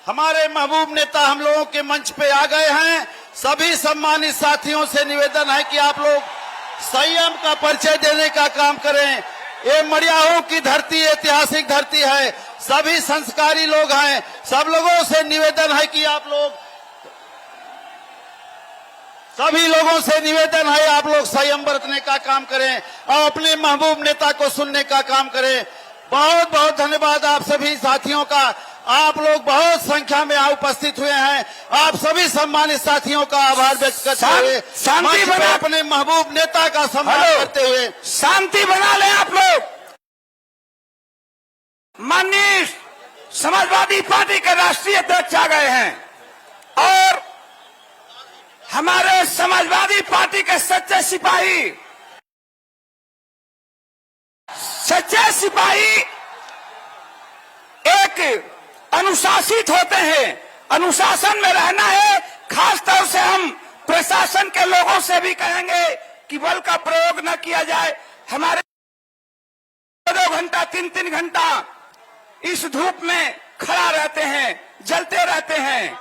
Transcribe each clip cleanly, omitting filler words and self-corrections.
हमारे महबूब नेता हम लोगों के मंच पे आ गए हैं। सभी सम्मानित साथियों से निवेदन है कि आप लोग संयम का परिचय देने का काम करें। ये मड़ियाहू की धरती ऐतिहासिक धरती है, सभी संस्कारी लोग हैं। सब लोगों से निवेदन है कि आप लोग, सभी लोगों से निवेदन है आप लोग संयम बरतने का काम करें और अपने महबूब नेता को सुनने का काम करें। बहुत बहुत धन्यवाद आप सभी साथियों का। आप लोग बहुत संख्या में उपस्थित हुए हैं। आप सभी सम्मानित साथियों का आभार व्यक्त करते हुए शांति बना, अपने महबूब नेता का सम्मान करते हुए शांति बना लें आप लोग। माननीय समाजवादी पार्टी के राष्ट्रीय अध्यक्ष आ गए हैं और हमारे समाजवादी पार्टी के सच्चे सिपाही एक अनुशासित होते हैं। अनुशासन में रहना है। खास तौर से हम प्रशासन के लोगों से भी कहेंगे कि बल का प्रयोग न किया जाए। हमारे 2 घंटा 3 घंटा इस धूप में खड़ा रहते हैं, जलते रहते हैं,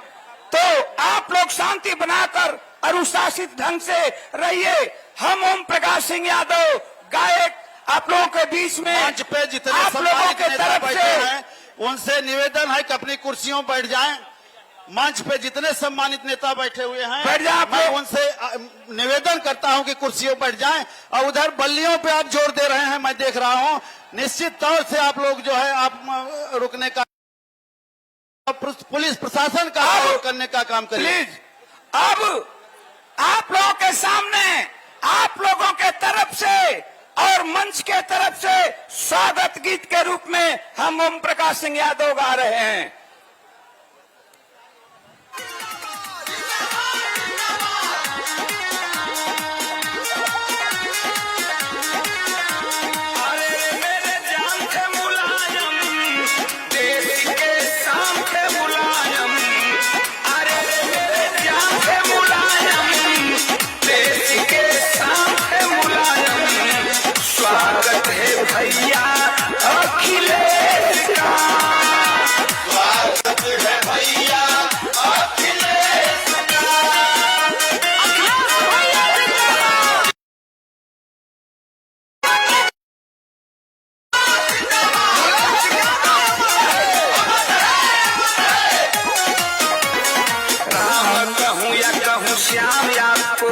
तो आप लोग शांति बनाकर अनुशासित ढंग से रहिए। हम ओम प्रकाश सिंह यादव गायक आप लोगों के बीच में मंच पे जितने आप लोगों के तरफ बैठे हैं उनसे निवेदन है कि अपनी कुर्सियों पर बैठ जाएं। मंच पे जितने सम्मानित नेता बैठे हुए हैं बैठ जाएं। मैं उनसे निवेदन करता हूं कि कुर्सियों पर बैठ जाएं। और उधर बल्लियों पे आप जोर दे रहे हैं, मैं देख रहा हूं। निश्चित तौर से आप लोग जो है आप रुकने का, पुलिस प्रशासन का सहयोग करने का काम करिए। प्लीज अब आप लोगों के सामने आप लोगों के तरफ से और मंच के तरफ से स्वागत गीत के रूप में हम ओम प्रकाश सिंह यादव गा रहे हैं। भैया अखिलेश का स्वागत है, भैया अखिलेश का। राम कहूँ या कहूँ श्याम आपको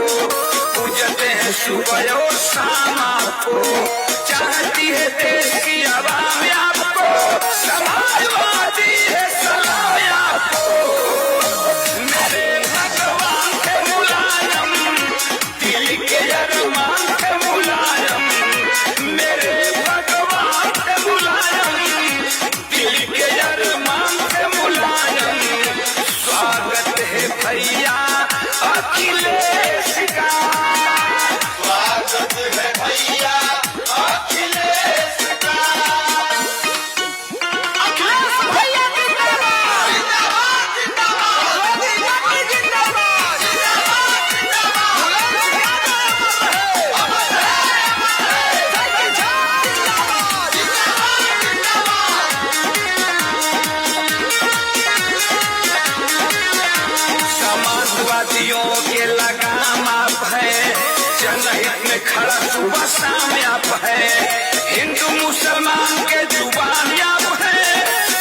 पूजते हैं सुबह और शाम आपको। चाहती है देश की आवाम आपको, समाजवादी है सलाम आपको। मेरे भगवान के मुलायम, दिल के अरमान के मुलायम, मेरे भगवान के मुलायम, दिल के अरमान के मुलायम। स्वागत है भैया अखिलेश का, स्वागत है भैया अखिलेश का। अखिलेश भैया जिंदाबाद, जिंदाबाद, जिंदाबाद, जिंदाबाद, जिंदाबाद, समाजवादियों के लगाम आप है, जनहित में खड़ा सुबह शाम आप है, हिंदू मुसलमान के जुबान आप है,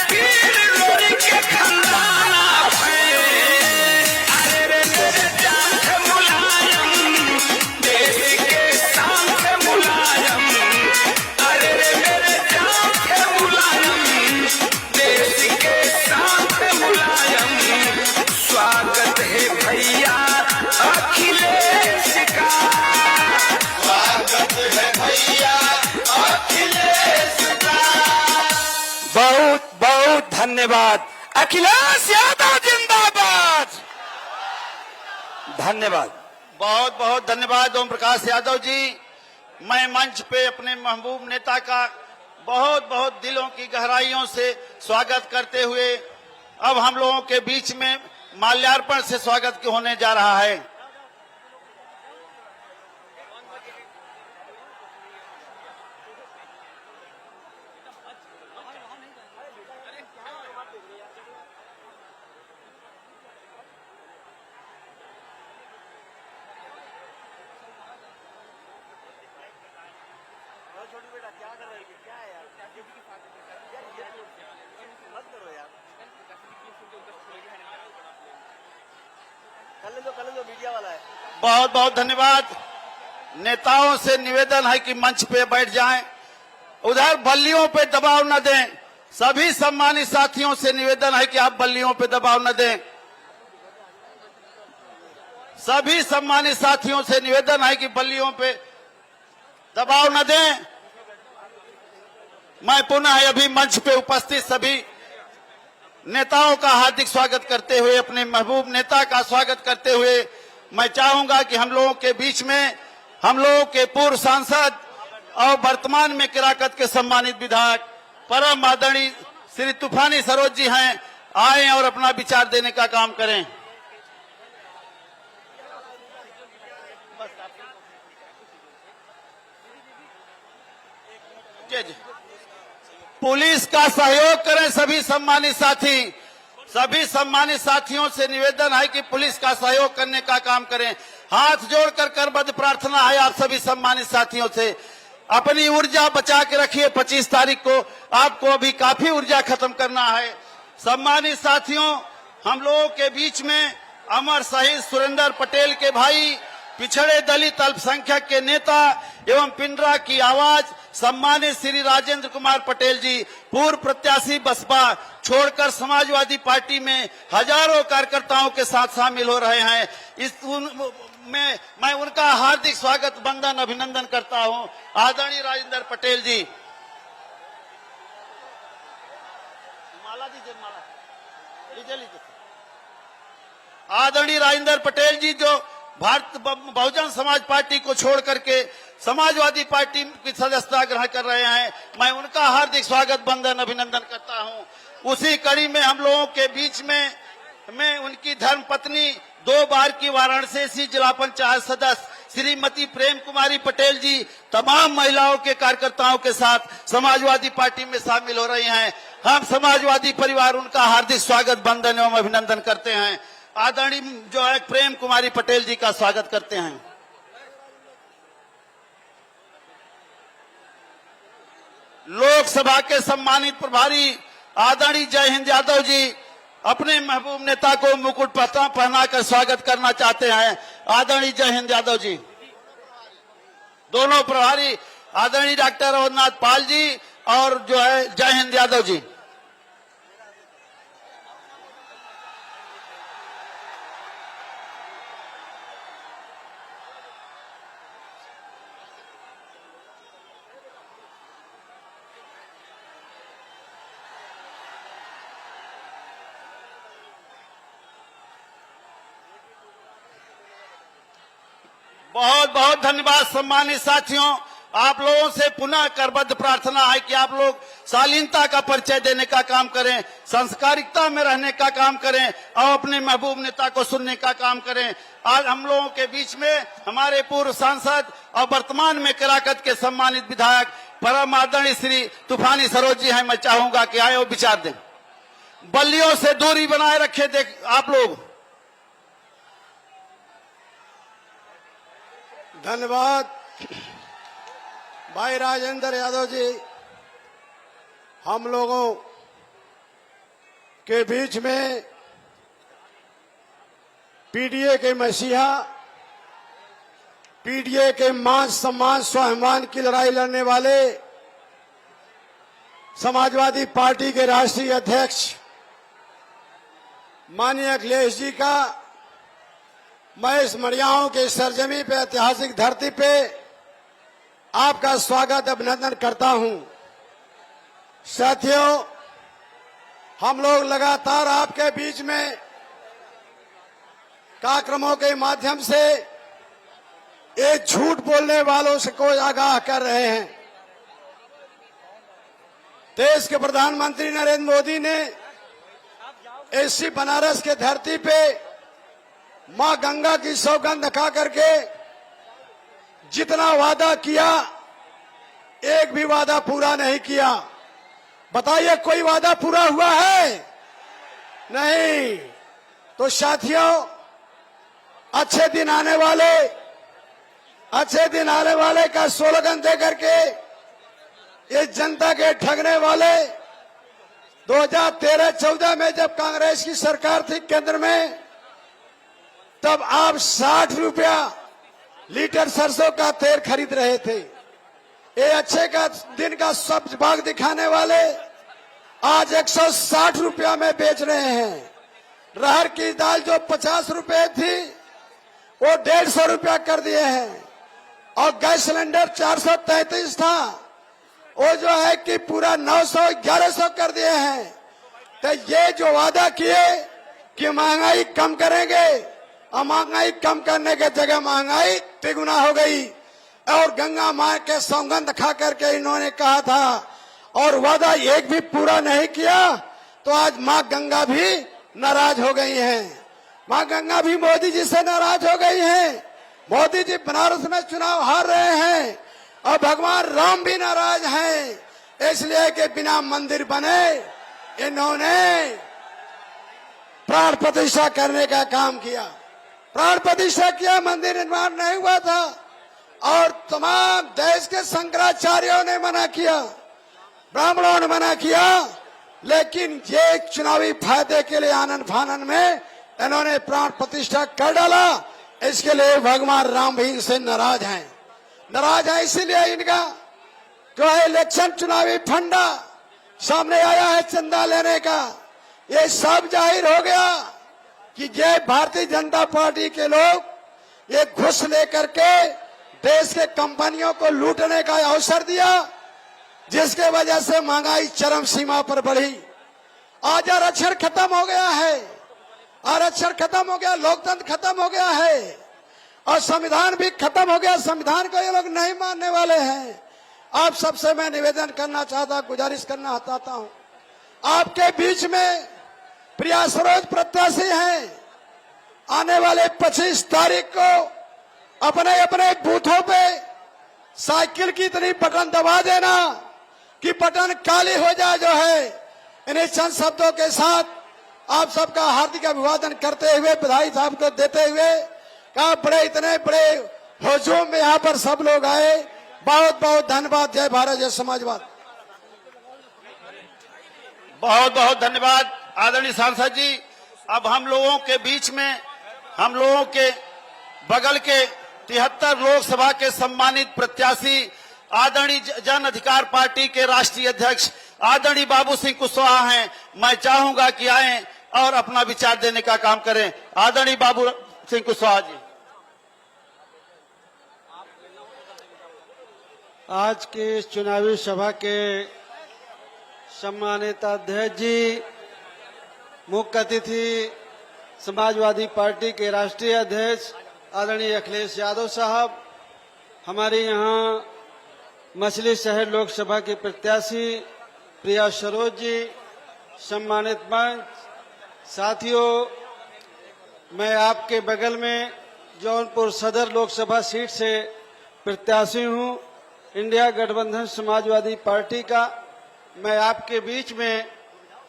पीर लोरी के खानदान आप है। अरे रे मेरे जान के मुलायम, देश के शान के मुलायम, अरे रे मेरे जान के मुलायम, देश के शान के मुलायम। स्वागत है भैया अखिलेश का, स्वागत है भैया अखिलेश का। बहुत बहुत धन्यवाद। अखिलेश यादव जिंदाबाद। धन्यवाद। बहुत बहुत धन्यवाद ओम प्रकाश यादव जी। मैं मंच पे अपने महबूब नेता का बहुत बहुत दिलों की गहराइयों से स्वागत करते हुए अब हम लोगों के बीच में माल्यार्पण से स्वागत होने जा रहा है। मीडिया वाला है। बहुत बहुत धन्यवाद। नेताओं से निवेदन है कि मंच पे बैठ जाएं, उधर बल्लियों पे दबाव न दें। सभी सम्मानित साथियों से निवेदन है कि आप बल्लियों पे दबाव न दें। सभी सम्मानित साथियों से निवेदन है कि बल्लियों पे दबाव न दें। मैं पुनः अभी मंच पे उपस्थित सभी नेताओं का हार्दिक स्वागत करते हुए, अपने महबूब नेता का स्वागत करते हुए, मैं चाहूंगा कि हम लोगों के बीच में हम लोगों के पूर्व सांसद और वर्तमान में किराकत के सम्मानित विधायक परम आदरणीय श्री तूफानी सरोज जी हैं, आए और अपना विचार देने का काम करें। पुलिस का सहयोग करें सभी सम्मानित साथी। सभी सम्मानित साथियों से निवेदन है कि पुलिस का सहयोग करने का काम करें। हाथ जोड़कर करबद्ध प्रार्थना है आप सभी सम्मानित साथियों से, अपनी ऊर्जा बचा के रखिए। 25 तारीख को आपको अभी काफी ऊर्जा खत्म करना है। सम्मानित साथियों, हम लोगों के बीच में अमर शहीद सुरेंद्र पटेल के भाई, पिछड़े दलित अल्पसंख्यक के नेता एवं पिंडरा की आवाज सम्मानित श्री राजेंद्र कुमार पटेल जी, पूर्व प्रत्याशी बसपा छोड़कर समाजवादी पार्टी में हजारों कार्यकर्ताओं के साथ शामिल हो रहे हैं। में मैं उनका हार्दिक स्वागत, वंदन, अभिनंदन करता हूं। आदरणीय राजेंद्र पटेल जी, माला दीजिए, माला लीजिए। आदरणीय राजेंद्र पटेल जी जो भारत बहुजन समाज पार्टी को छोड़ करके समाजवादी पार्टी की सदस्यता ग्रहण कर रहे हैं, मैं उनका हार्दिक स्वागत, वंदन, अभिनंदन करता हूं। उसी कड़ी में हम लोगों के बीच में उनकी धर्मपत्नी, 2 बार की वाराणसी जिला पंचायत सदस्य श्रीमती प्रेम कुमारी पटेल जी तमाम महिलाओं के कार्यकर्ताओं के साथ समाजवादी पार्टी में शामिल हो रही हैं। हम समाजवादी परिवार उनका हार्दिक स्वागत, वंदन एवं अभिनंदन करते हैं। आदरणीय जो है प्रेम कुमारी पटेल जी का स्वागत करते हैं। लोकसभा के सम्मानित प्रभारी आदरणीय जय हिंद यादव जी अपने महबूब नेता को मुकुट पहनाकर स्वागत करना चाहते हैं। आदरणीय जय हिंद यादव जी। दोनों प्रभारी आदरणीय डॉक्टर अवधनाथ पाल जी और जो है जय हिंद यादव जी। बहुत बहुत धन्यवाद सम्मानित साथियों। आप लोगों से पुनः करबद्ध प्रार्थना है कि आप लोग शालीनता का परिचय देने का काम करें, संस्कारिकता में रहने का काम करें और अपने महबूब नेता को सुनने का काम करें। आज हम लोगों के बीच में हमारे पूर्व सांसद और वर्तमान में किराकत के सम्मानित विधायक परम आदरणीय श्री तूफानी सरोज जी हैं। मैं चाहूंगा कि आए और विचार दें। बल्लियों से दूरी बनाए रखे देख आप लोग। धन्यवाद भाई राजेंद्र यादव जी। हम लोगों के बीच में पीडीए के मसीहा, पीडीए के मान सम्मान स्वाभिमान की लड़ाई लड़ने वाले समाजवादी पार्टी के राष्ट्रीय अध्यक्ष माननीय अखिलेश जी का मैं इस मड़ियाओं के सरजमी पे, ऐतिहासिक धरती पे आपका स्वागत, अभिनंदन करता हूं। साथियों, हम लोग लगातार आपके बीच में कार्यक्रमों के माध्यम से एक झूठ बोलने वालों से को आगाह कर रहे हैं। देश के प्रधानमंत्री नरेंद्र मोदी ने एससी बनारस के धरती पे मां गंगा की सौगंध खा करके जितना वादा किया, एक भी वादा पूरा नहीं किया। बताइए कोई वादा पूरा हुआ है? नहीं। तो साथियों, अच्छे दिन आने वाले का स्लोगन दे करके ये जनता के ठगने वाले 2013-14 में जब कांग्रेस की सरकार थी केंद्र में, तब आप 60 रुपया लीटर सरसों का तेल खरीद रहे थे। ये अच्छे का दिन का सब भाग दिखाने वाले आज 160 रुपया में बेच रहे हैं। रहर की दाल जो 50 रुपए थी वो 150 रुपया कर दिए हैं। और गैस सिलेंडर 433 था, वो जो है कि पूरा 900-1100 कर दिए हैं। तो ये जो वादा किए कि महंगाई कम करेंगे, और महंगाई कम करने के जगह महंगाई तिगुना हो गई। और गंगा मां के सौगंध खा करके इन्होंने कहा था और वादा एक भी पूरा नहीं किया, तो आज मां गंगा भी नाराज हो गई हैं। मां गंगा भी मोदी जी से नाराज हो गई हैं। मोदी जी बनारस में चुनाव हार रहे हैं और भगवान राम भी नाराज हैं, इसलिए कि बिना मंदिर बने इन्होंने प्राण प्रतिष्ठा करने का काम किया। प्राण प्रतिष्ठा किया, मंदिर निर्माण नहीं हुआ था। और तमाम देश के शंकराचार्यों ने मना किया, ब्राह्मणों ने मना किया, लेकिन ये चुनावी फायदे के लिए आनंद फानन में इन्होंने प्राण प्रतिष्ठा कर डाला। इसके लिए भगवान राम भी इनसे नाराज हैं। नाराज है इसीलिए इनका जो है इलेक्शन चुनावी फंडा सामने आया है चंदा लेने का। ये सब जाहिर हो गया कि ये भारतीय जनता पार्टी के लोग ये घुस लेकर के देश के कंपनियों को लूटने का अवसर दिया, जिसके वजह से महंगाई चरम सीमा पर बढ़ी। आज आरक्षण खत्म हो गया है, आरक्षण खत्म हो गया, लोकतंत्र खत्म हो गया है और संविधान भी खत्म हो गया। संविधान को ये लोग नहीं मानने वाले हैं। आप सबसे मैं निवेदन करना चाहता, गुजारिश करना चाहता हूं, आपके बीच में प्रिया सरोज प्रत्याशी हैं। आने वाले 25 तारीख को अपने अपने बूथों पे साइकिल की इतनी बटन दबा देना कि बटन काली हो जाए। जो है इन्हीं चंद शब्दों के साथ आप सबका हार्दिक अभिवादन करते हुए, बधाई साहब को देते हुए, कहा बड़े इतने बड़े हुजूम में यहाँ पर सब लोग आए, बहुत बहुत धन्यवाद। जय भारत, जय समाजवाद। बहुत बहुत धन्यवाद आदरणीय सांसद जी। अब हम लोगों के बीच में, हम लोगों के बगल के 73 लोकसभा के सम्मानित प्रत्याशी आदरणीय जन अधिकार पार्टी के राष्ट्रीय अध्यक्ष आदरणीय बाबू सिंह कुशवाहा हैं। मैं चाहूंगा कि आए और अपना विचार देने का काम करें। आदरणीय बाबू सिंह कुशवाहा जी। आज के इस चुनावी सभा के सम्मानित अध्यक्ष जी, मुख्य अतिथि समाजवादी पार्टी के राष्ट्रीय अध्यक्ष आदरणीय अखिलेश यादव साहब, हमारे यहाँ मछली शहर लोकसभा की प्रत्याशी प्रिया सरोज जी, सम्मानित मंच, साथियों, मैं आपके बगल में जौनपुर सदर लोकसभा सीट से प्रत्याशी हूं, इंडिया गठबंधन समाजवादी पार्टी का। मैं आपके बीच में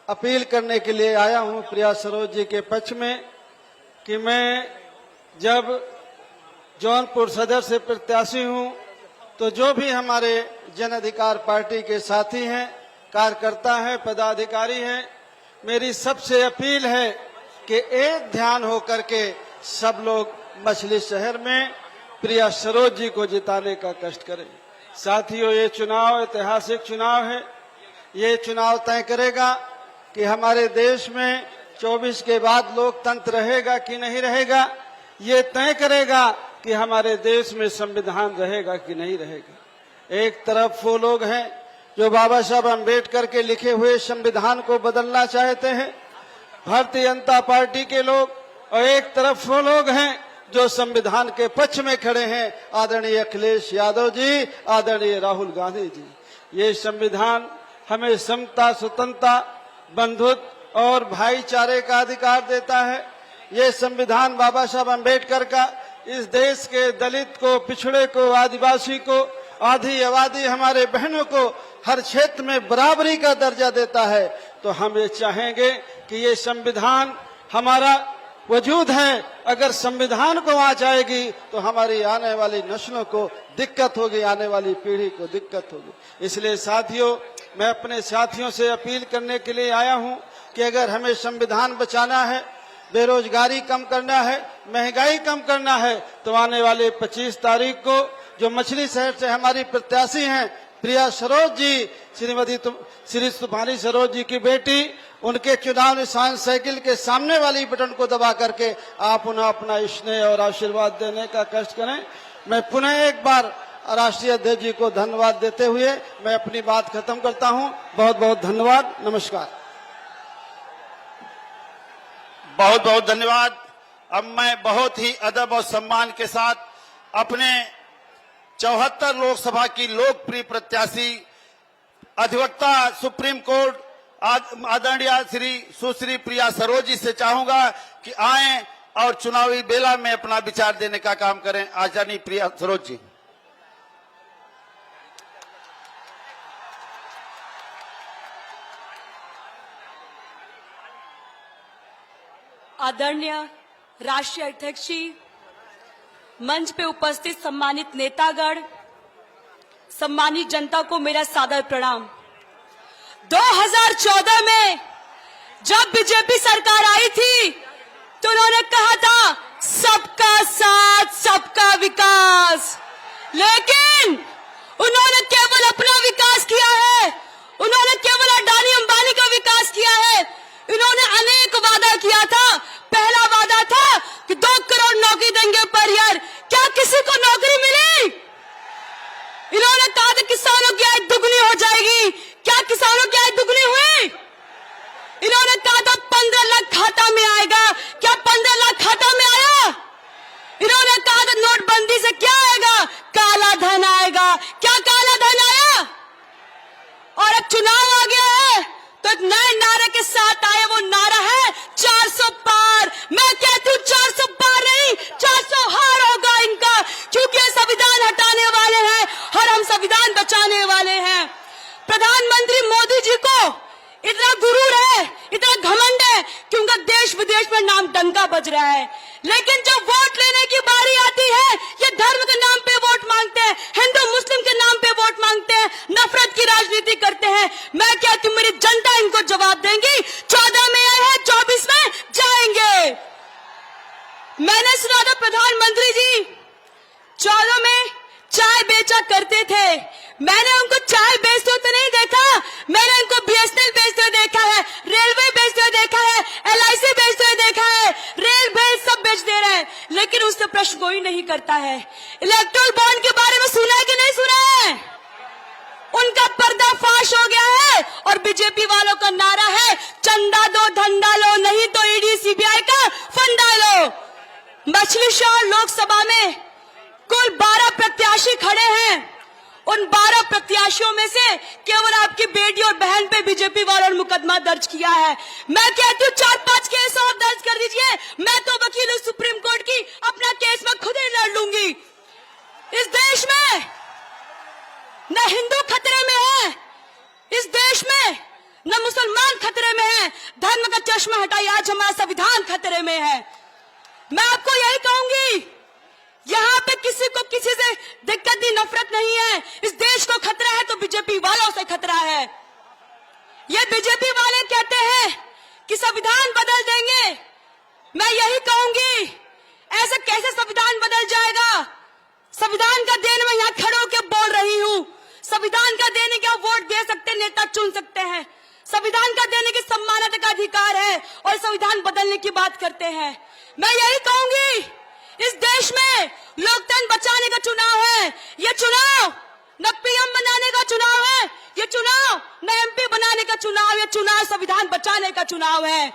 अपील करने के लिए आया हूं प्रिया सरोज जी के पक्ष में कि मैं जब जौनपुर सदर से प्रत्याशी हूं तो जो भी हमारे जन अधिकार पार्टी के साथी हैं, कार्यकर्ता हैं, पदाधिकारी हैं, मेरी सबसे अपील है कि एक ध्यान होकर के सब लोग मछली शहर में प्रिया सरोज जी को जिताने का कष्ट करें। साथियों, ये चुनाव ऐतिहासिक चुनाव है। ये चुनाव तय करेगा कि हमारे देश में 24 के बाद लोकतंत्र रहेगा कि नहीं रहेगा। ये तय करेगा कि हमारे देश में संविधान रहेगा कि नहीं रहेगा। एक तरफ वो लोग हैं जो बाबा साहब अम्बेडकर के लिखे हुए संविधान को बदलना चाहते हैं, भारतीय जनता पार्टी के लोग, और एक तरफ वो लोग हैं जो संविधान के पक्ष में खड़े हैं, आदरणीय अखिलेश यादव जी, आदरणीय राहुल गांधी जी। ये संविधान हमें समता, स्वतंत्रता, बंधुत्व और भाईचारे का अधिकार देता है। ये संविधान बाबा साहब अम्बेडकर का इस देश के दलित को, पिछड़े को, आदिवासी को, आधी आबादी हमारे बहनों को हर क्षेत्र में बराबरी का दर्जा देता है। तो हम ये चाहेंगे कि ये संविधान हमारा वजूद है। अगर संविधान को आँच आएगी तो हमारी आने वाली नस्लों को दिक्कत होगी, आने वाली पीढ़ी को दिक्कत होगी। इसलिए साथियों, मैं अपने साथियों से अपील करने के लिए आया हूं कि अगर हमें संविधान बचाना है, बेरोजगारी कम करना है, महंगाई कम करना है, तो आने वाले 25 तारीख को जो मछली शहर से हमारी प्रत्याशी हैं प्रिया सरोज जी, श्री तूफानी सरोज जी की बेटी, उनके चुनाव निशान साइकिल के सामने वाली बटन को दबा करके आप उन्हें अपना स्नेह और आशीर्वाद देने का कष्ट करें। मैं पुनः एक बार राष्ट्रीय अध्यक्ष जी को धन्यवाद देते हुए मैं अपनी बात खत्म करता हूं। बहुत बहुत धन्यवाद, नमस्कार। बहुत बहुत धन्यवाद। अब मैं बहुत ही अदब और सम्मान के साथ अपने 74 लोकसभा की लोकप्रिय प्रत्याशी, अधिवक्ता सुप्रीम कोर्ट आदरणीय श्री सुश्री प्रिया सरोज जी से चाहूंगा कि आएं और चुनावी बेला में अपना विचार देने का काम करें। आदरणीय प्रिया सरोज जी। आदरणीय राष्ट्रीय अध्यक्ष जी, मंच पे उपस्थित सम्मानित नेतागण, सम्मानित जनता को मेरा सादर प्रणाम। 2014 में जब बीजेपी सरकार आई थी तो उन्होंने कहा था सबका साथ सबका विकास, लेकिन उन्होंने केवल अपना विकास किया है, उन्होंने केवल अडानी अंबानी का विकास किया है। इन्होंने अनेक वादा किया था। पहला वादा था कि 2 करोड़ नौकरी देंगे पर ईयर। क्या किसी को नौकरी मिली? इन्होंने कहा था किसानों की आय दुगनी हो जाएगी। क्या किसानों की आय दुगनी हुई? इन्होंने कहा था 15 लाख खाता में आएगा। क्या 15 लाख खाता में आया? इन्होंने कहा था नोटबंदी से क्या आएगा? काला धन आएगा। क्या काला धन आया? और अब चुनाव आ गया है तो एक नए नारे के साथ आए, वो नारा है 400 पार। मैं कहती हूँ 400 पार नहीं, 400 हार होगा इनका, क्योंकि संविधान हटाने वाले हैं और हम संविधान बचाने वाले हैं। प्रधानमंत्री मोदी जी को इतना गुरूर है, इतना घमंड है कि उनका देश विदेश में नाम डंका बज रहा है, लेकिन जब वोट लेने की बारी आती है ये धर्म के नाम पे वोट मांगते हैं, हिंदू मुस्लिम के नाम पे वोट मांगते हैं, नफरत की राजनीति करते हैं। मैं कहती हूँ मेरी जनता इनको जवाब देंगी। 14 में आए हैं, 24 में जाएंगे। मैंने सुना था प्रधानमंत्री जी 14 में चाय बेचा करते थे। मैंने उनको चाय बेचते तो नहीं देखा, मैंने उनको BSNL बेचते देखा है, रेलवे बेचते देखा है, LIC बेचते देखा है, रेल भेज सब बेच दे रहे हैं, लेकिन उससे प्रश्न कोई नहीं करता है। इलेक्ट्रल बॉन्ड के बारे में सुना है कि नहीं सुना है? उनका पर्दाफाश हो गया है और बीजेपी वालों का नारा है चंदा दो धंधा लो, नहीं तो ED CBI का फंडा लो। मछली शहर लोकसभा में कुल 12 प्रत्याशी खड़े हैं। उन 12 प्रत्याशियों में से केवल आपकी बेटी और बहन पे बीजेपी वालों ने मुकदमा दर्ज किया है। मैं कहती हूँ 4-5 केस और दर्ज कर दीजिए। मैं तो वकील हूँ सुप्रीम कोर्ट की, अपना केस मैं खुद ही लड़ लूंगी। इस देश में न हिंदू खतरे में है, इस देश में न मुसलमान खतरे में है। धर्म का चश्मा हटाइए, आज हमारा संविधान खतरे में है। मैं आपको यही कहूंगी, यहाँ पे किसी को किसी से दिक्कत नहीं, नफरत नहीं है। इस देश को खतरा है तो बीजेपी वालों से खतरा है। ये बीजेपी वाले कहते हैं कि संविधान बदल देंगे। मैं यही कहूंगी, ऐसे कैसे संविधान बदल जाएगा? संविधान का देन मैं यहाँ खड़े होकर बोल रही हूँ। संविधान का देने का वोट दे सकते, नेता चुन सकते हैं। संविधान का देने की सम्मानता का अधिकार है और संविधान बदलने की बात करते हैं। मैं यही कहूंगी, इस देश में लोकतंत्र बचाने का चुनाव है। ये चुनाव न PM बनाने का चुनाव है, ये चुनाव न MP बनाने का चुनाव, ये चुनाव संविधान बचाने का चुनाव है।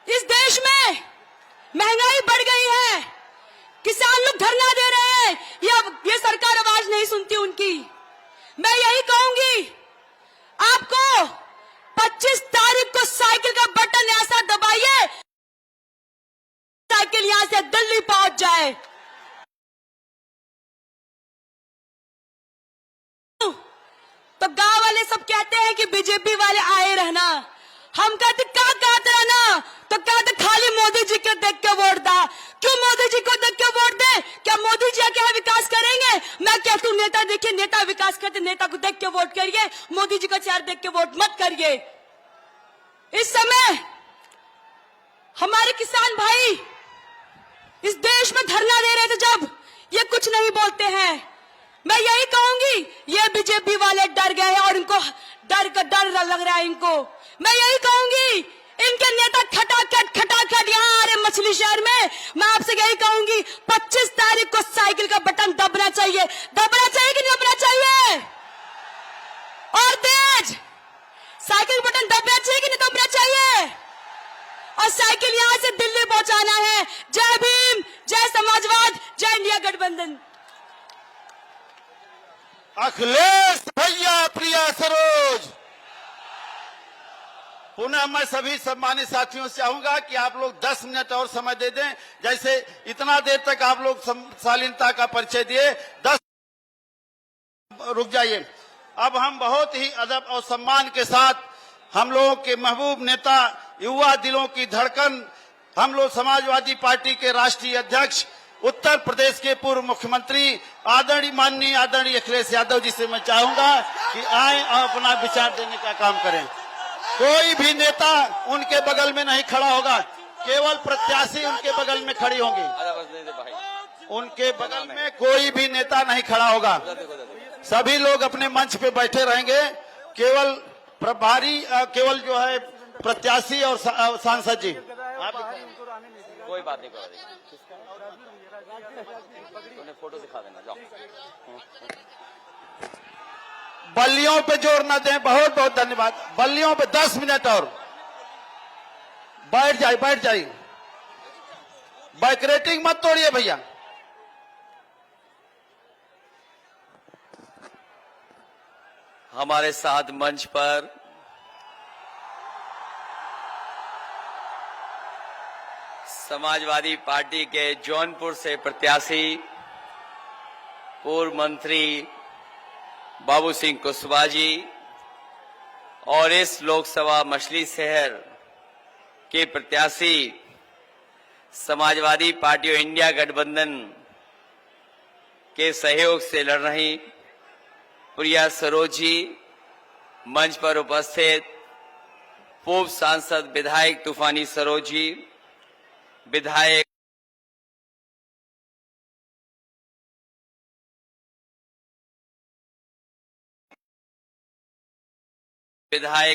इस देश में महंगाई बढ़ गई है, किसान लोग धरना दे रहे हैं, ये सरकार आवाज नहीं सुनती उनकी। मैं यही कहूंगी, आपको 25 तारीख को साइकिल का बटन ऐसा दबाइए साइकिल यहां से दिल्ली पहुंच जाए। तो गांव वाले सब कहते हैं कि बीजेपी वाले आए रहना। हम कहते क्या कहते रहना, तो कहते खाली मोदी जरिए। इस समय हमारे किसान भाई इस देश में धरना दे रहे थे, जब ये कुछ नहीं बोलते हैं। मैं यही कहूंगी, ये बीजेपी वाले डर गए हैं और इनको डर लग रहा है इनको। मैं यही कहूंगी, इनके नेता खटाखट यहाँ आ रहे मछली शहर में। मैं आपसे यही कहूंगी, 25 तारीख को साइकिल का बटन दबना चाहिए कि नहीं दबना चाहिए? और तेज साइकिल बटन दबना चाहिए कि नहीं दबना चाहिए? और साइकिल यहां से दिल्ली पहुंचाना है। जय भीम, जय समाजवाद, जय इंडिया गठबंधन। अखिलेश भैया, प्रिया सरोज। पुनः मैं सभी सम्मानित साथियों से चाहूंगा कि आप लोग 10 मिनट और समय दे दें। जैसे इतना देर तक आप लोग शालीनता का परिचय दिए, 10 रुक जाइए। अब हम बहुत ही अदब और सम्मान के साथ हम लोगों के महबूब नेता, युवा दिलों की धड़कन, हम लोग समाजवादी पार्टी के राष्ट्रीय अध्यक्ष, उत्तर प्रदेश के पूर्व मुख्यमंत्री माननीय आदरणीय अखिलेश यादव जी से मैं चाहूंगा कि आए और अपना विचार देने का काम करें। कोई भी नेता उनके बगल में नहीं खड़ा होगा, केवल प्रत्याशी उनके बगल में खड़ी होंगी। उनके बगल में कोई भी नेता नहीं खड़ा होगा। सभी लोग अपने मंच पे बैठे रहेंगे। केवल प्रभारी, केवल जो है प्रत्याशी और सांसद जी। कोई बात नहीं, उन्हें फोटो दिखा देना, जाओ। बल्लियों पे जोर न दें। बहुत बहुत धन्यवाद। बल्लियों पे 10 मिनट और बैठ जाइए। बैकरेटिंग मत तोड़िए भैया। हमारे साथ मंच पर समाजवादी पार्टी के जौनपुर से प्रत्याशी पूर्व मंत्री बाबू सिंह कुशवाहा जी और इस लोकसभा मछली शहर के प्रत्याशी समाजवादी पार्टी और इंडिया गठबंधन के सहयोग से लड़ रही प्रिया सरोज जी, मंच पर उपस्थित पूर्व सांसद विधायक तूफानी सरोज जी, विधायक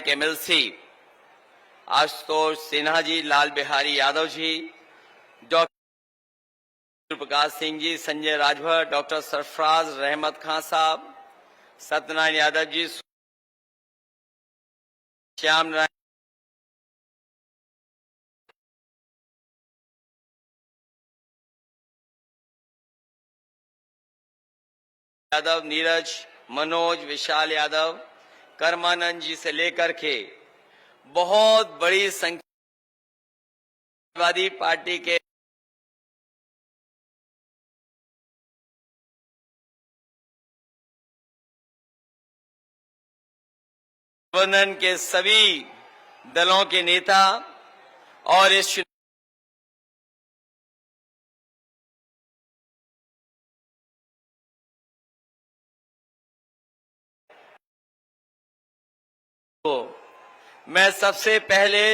MLC Ashutosh Sinha ji, Lal Bihari Yadav ji, doctor Prakash Singh ji, Sanjay Rajbhar, doctor Sarfaraz रहमत खान साहब, सत्यनारायण यादव जी, श्याम नारायण यादव, नीरज, मनोज, विशाल यादव, कर्मानंद जी से लेकर के बहुत बड़ी संख्या समाजवादी पार्टी के गठबंधन के सभी दलों के नेता और इस मैं सबसे पहले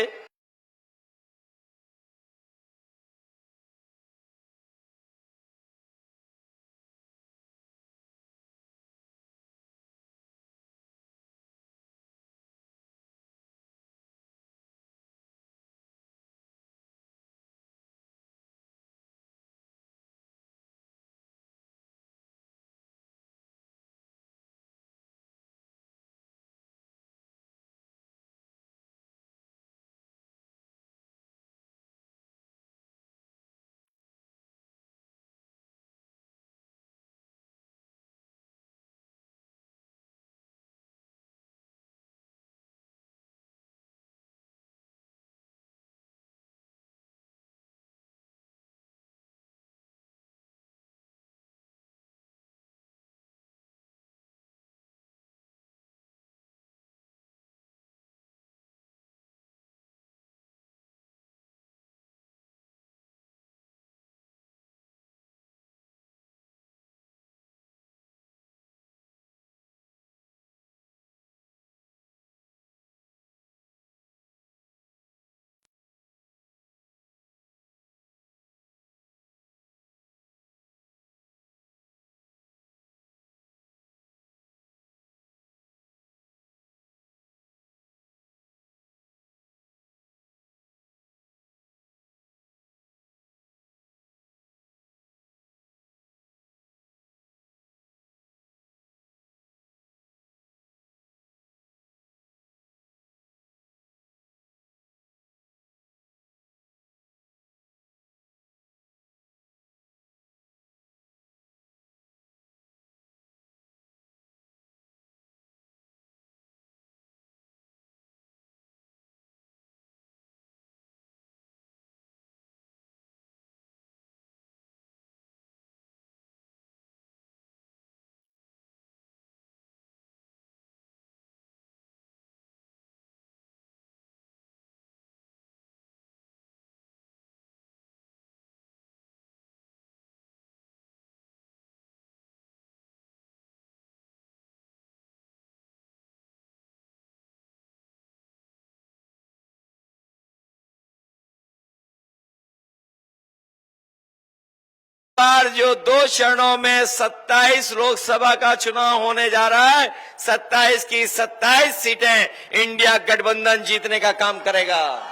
बार जो 2 चरणों में 27 लोकसभा का चुनाव होने जा रहा है, 27 की 27 सीटें इंडिया गठबंधन जीतने का काम करेगा।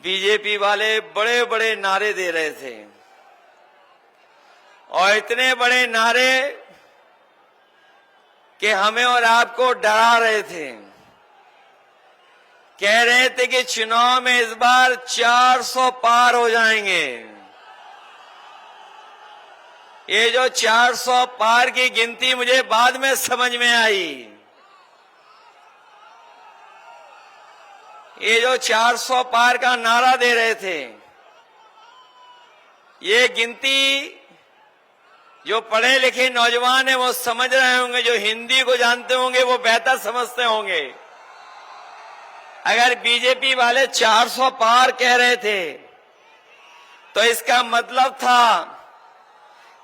बीजेपी वाले बड़े बड़े नारे दे रहे थे और इतने बड़े नारे कि हमें और आपको डरा रहे थे। कह रहे थे कि चुनाव में इस बार 400 पार हो जाएंगे। ये जो 400 पार की गिनती मुझे बाद में समझ में आई। ये जो 400 पार का नारा दे रहे थे, ये गिनती जो पढ़े लिखे नौजवान हैं वो समझ रहे होंगे, जो हिंदी को जानते होंगे वो बेहतर समझते होंगे। अगर बीजेपी वाले 400 पार कह रहे थे तो इसका मतलब था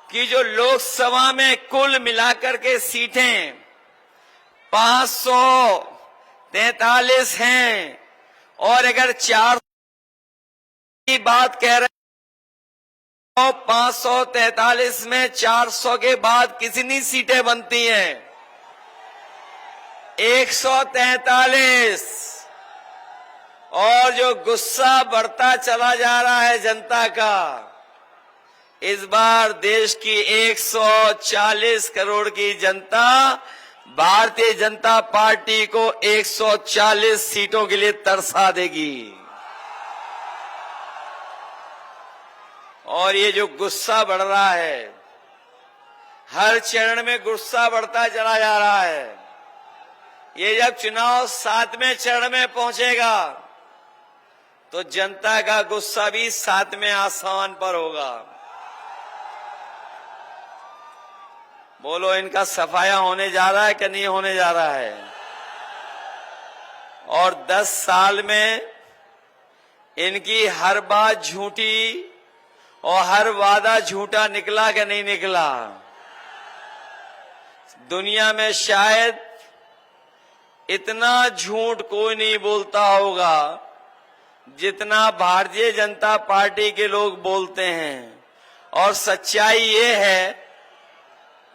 कि जो लोकसभा में कुल मिलाकर के सीटें 543 हैं और अगर 400 की बात कह रहे तो 543 में 400 के बाद कितनी सीटें बनती हैं? 143। और जो गुस्सा बढ़ता चला जा रहा है जनता का, इस बार देश की 140 करोड़ की जनता भारतीय जनता पार्टी को 140 सीटों के लिए तरसा देगी। और ये जो गुस्सा बढ़ रहा है, हर चरण में गुस्सा बढ़ता चला जा रहा है। ये जब चुनाव 7वें चरण में पहुंचेगा तो जनता का गुस्सा भी 7वें आसमान पर होगा। बोलो, इनका सफाया होने जा रहा है कि नहीं होने जा रहा है? और 10 साल में इनकी हर बात झूठी और हर वादा झूठा निकला कि नहीं निकला? दुनिया में शायद इतना झूठ कोई नहीं बोलता होगा जितना भारतीय जनता पार्टी के लोग बोलते हैं। और सच्चाई ये है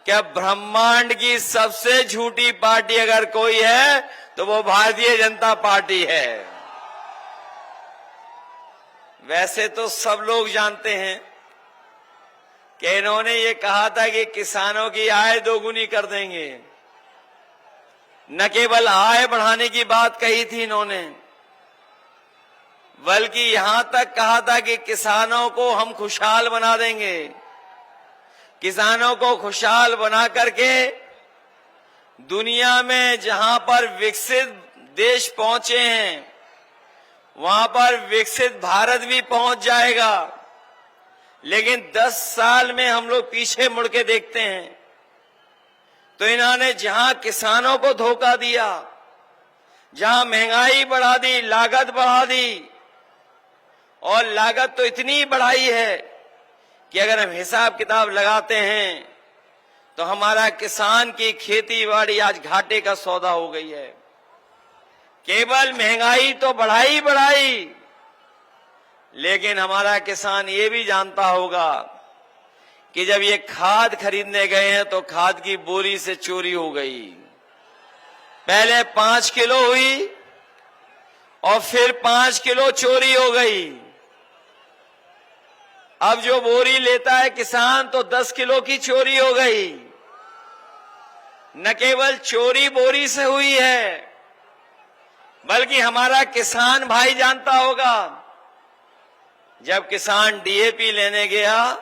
कि ब्रह्मांड की सबसे झूठी पार्टी अगर कोई है तो वो भारतीय जनता पार्टी है। वैसे तो सब लोग जानते हैं कि इन्होंने ये कहा था कि किसानों की आय दोगुनी कर देंगे। न केवल आय बढ़ाने की बात कही थी इन्होंने, बल्कि यहां तक कहा था कि किसानों को हम खुशहाल बना देंगे। किसानों को खुशहाल बना करके दुनिया में जहां पर विकसित देश पहुंचे हैं वहां पर विकसित भारत भी पहुंच जाएगा। लेकिन 10 साल में हम लोग पीछे मुड़ के देखते हैं तो इन्होंने जहां किसानों को धोखा दिया, जहां महंगाई बढ़ा दी, लागत बढ़ा दी, और लागत तो इतनी बढ़ाई है कि अगर हम हिसाब किताब लगाते हैं तो हमारा किसान की खेती बाड़ी आज घाटे का सौदा हो गई है। केवल महंगाई तो बढ़ाई बढ़ाई, लेकिन हमारा किसान ये भी जानता होगा कि जब ये खाद खरीदने गए हैं तो खाद की बोरी से चोरी हो गई। पहले 5 किलो हुई और फिर 5 किलो चोरी हो गई। अब जो बोरी लेता है किसान तो 10 किलो की चोरी हो गई। न केवल चोरी बोरी से हुई है, बल्कि हमारा किसान भाई जानता होगा, जब किसान डीएपी लेने गया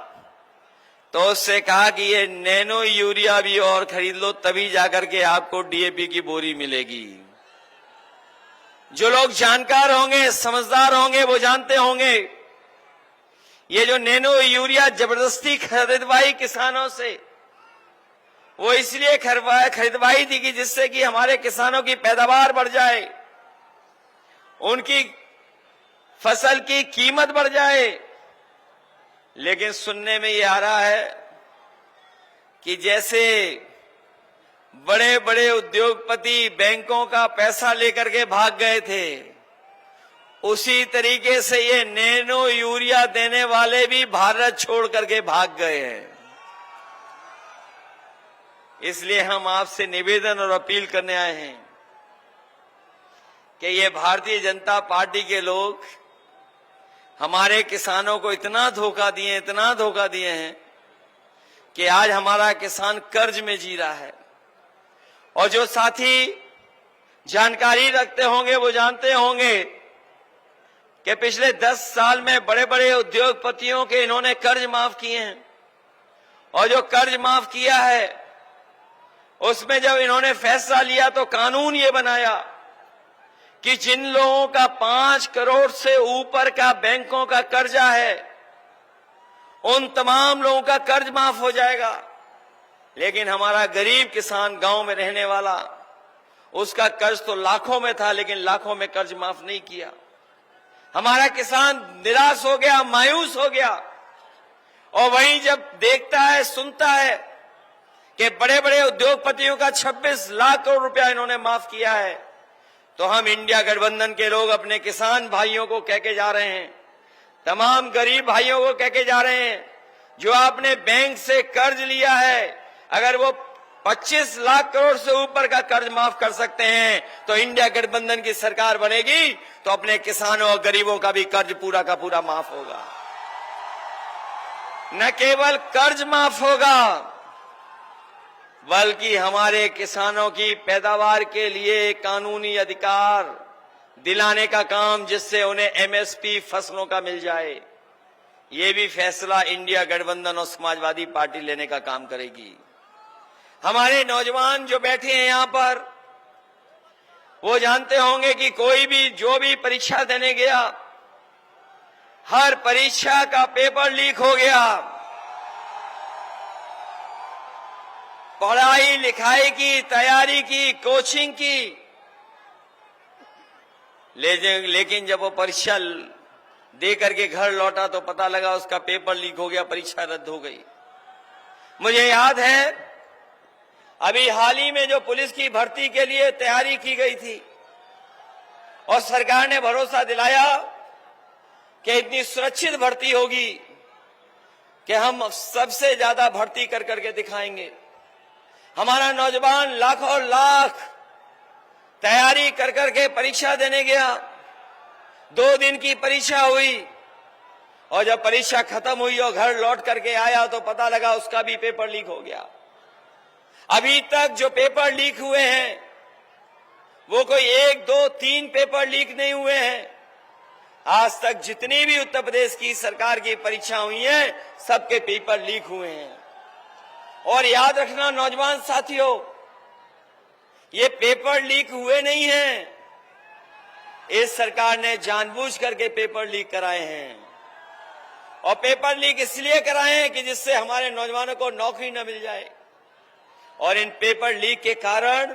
तो उससे कहा कि ये नैनो यूरिया भी और खरीद लो, तभी जाकर के आपको डीएपी की बोरी मिलेगी। जो लोग जानकार होंगे, समझदार होंगे, वो जानते होंगे ये जो नैनो यूरिया जबरदस्ती खरीदवाई किसानों से, वो इसलिए खरीदवाई थी कि जिससे कि हमारे किसानों की पैदावार बढ़ जाए, उनकी फसल की कीमत बढ़ जाए। लेकिन सुनने में ये आ रहा है कि जैसे बड़े बड़े उद्योगपति बैंकों का पैसा लेकर के भाग गए थे, उसी तरीके से ये नैनो यूरिया देने वाले भी भारत छोड़ करके भाग गए हैं। इसलिए हम आपसे निवेदन और अपील करने आए हैं कि ये भारतीय जनता पार्टी के लोग हमारे किसानों को इतना धोखा दिए हैं कि आज हमारा किसान कर्ज में जी रहा है। और जो साथी जानकारी रखते होंगे वो जानते होंगे कि पिछले 10 साल में बड़े बड़े उद्योगपतियों के इन्होंने कर्ज माफ किए हैं। और जो कर्ज माफ किया है उसमें जब इन्होंने फैसला लिया तो कानून ये बनाया कि जिन लोगों का 5 करोड़ से ऊपर का बैंकों का कर्जा है उन तमाम लोगों का कर्ज माफ हो जाएगा। लेकिन हमारा गरीब किसान गांव में रहने वाला, उसका कर्ज तो लाखों में था, लेकिन लाखों में कर्ज माफ नहीं किया। हमारा किसान निराश हो गया, मायूस हो गया। और वहीं जब देखता है, सुनता है कि बड़े बड़े उद्योगपतियों का 26 लाख करोड़ रुपया इन्होंने माफ किया है, तो हम इंडिया गठबंधन के लोग अपने किसान भाइयों को कह के जा रहे हैं, तमाम गरीब भाइयों को कह के जा रहे हैं, जो आपने बैंक से कर्ज लिया है, अगर वो 25 लाख करोड़ से ऊपर का कर्ज माफ कर सकते हैं तो इंडिया गठबंधन की सरकार बनेगी तो अपने किसानों और गरीबों का भी कर्ज पूरा का पूरा माफ होगा। न केवल कर्ज माफ होगा बल्कि हमारे किसानों की पैदावार के लिए कानूनी अधिकार दिलाने का काम, जिससे उन्हें एमएसपी फसलों का मिल जाए, ये भी फैसला इंडिया गठबंधन और समाजवादी पार्टी लेने का काम करेगी। हमारे नौजवान जो बैठे हैं यहां पर, वो जानते होंगे कि कोई भी जो भी परीक्षा देने गया, हर परीक्षा का पेपर लीक हो गया। पढ़ाई लिखाई की, तैयारी की, कोचिंग की, लेकिन जब वो परीक्षा दे करके घर लौटा तो पता लगा उसका पेपर लीक हो गया, परीक्षा रद्द हो गई। मुझे याद है अभी हाल ही में जो पुलिस की भर्ती के लिए तैयारी की गई थी और सरकार ने भरोसा दिलाया कि इतनी सुरक्षित भर्ती होगी कि हम सबसे ज्यादा भर्ती कर करके दिखाएंगे। हमारा नौजवान लाखों लाख तैयारी कर करके परीक्षा देने गया, 2 दिन की परीक्षा हुई और जब परीक्षा खत्म हुई और घर लौट करके आया तो पता लगा उसका भी पेपर लीक हो गया। अभी तक जो पेपर लीक हुए हैं वो कोई 1, 2, 3 पेपर लीक नहीं हुए हैं। आज तक जितनी भी उत्तर प्रदेश की सरकार की परीक्षा हुई हैं, सबके पेपर लीक हुए हैं। और याद रखना नौजवान साथियों, ये पेपर लीक हुए नहीं हैं, इस सरकार ने जानबूझ करके पेपर लीक कराए हैं। और पेपर लीक इसलिए कराए हैं कि जिससे हमारे नौजवानों को नौकरी न मिल जाए। और इन पेपर लीक के कारण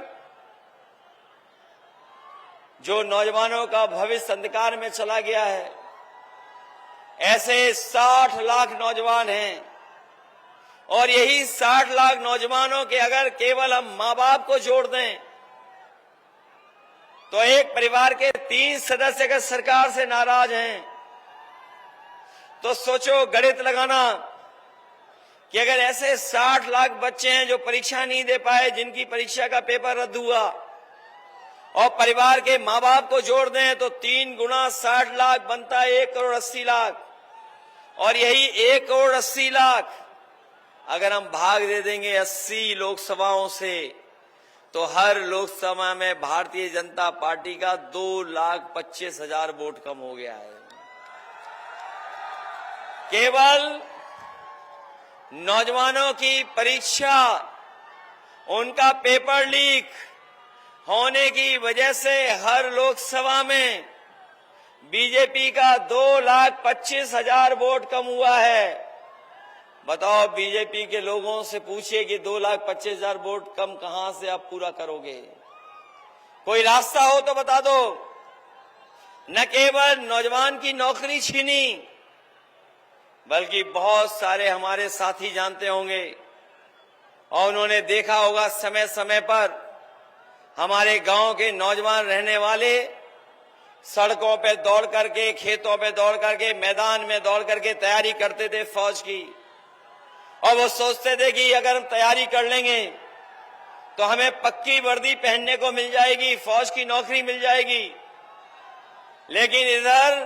जो नौजवानों का भविष्य अंधकार में चला गया है, ऐसे 60 लाख नौजवान हैं। और यही 60 लाख नौजवानों के अगर केवल हम मां बाप को जोड़ दें तो एक परिवार के 3 सदस्य अगर सरकार से नाराज हैं तो सोचो, गणित लगाना कि अगर ऐसे 60 लाख बच्चे हैं जो परीक्षा नहीं दे पाए, जिनकी परीक्षा का पेपर रद्द हुआ, और परिवार के मां बाप को जोड़ दें तो 3 गुना 60 लाख बनता है 1 करोड़ 80 लाख। और यही 1 करोड़ 80 लाख अगर हम भाग दे देंगे 80 लोकसभाओं से तो हर लोकसभा में भारतीय जनता पार्टी का 2,25,000 वोट कम हो गया है। केवल नौजवानों की परीक्षा, उनका पेपर लीक होने की वजह से हर लोकसभा में बीजेपी का 2,25,000 वोट कम हुआ है। बताओ, बीजेपी के लोगों से पूछिए कि 2,25,000 वोट कम कहां से आप पूरा करोगे? कोई रास्ता हो तो बता दो। न केवल नौजवान की नौकरी छीनी, बल्कि बहुत सारे हमारे साथी जानते होंगे और उन्होंने देखा होगा समय समय पर हमारे गांव के नौजवान रहने वाले सड़कों पे दौड़ करके, खेतों पे दौड़ करके, मैदान में दौड़ करके तैयारी करते थे फौज की। और वो सोचते थे कि अगर हम तैयारी कर लेंगे तो हमें पक्की वर्दी पहनने को मिल जाएगी, फौज की नौकरी मिल जाएगी। लेकिन इधर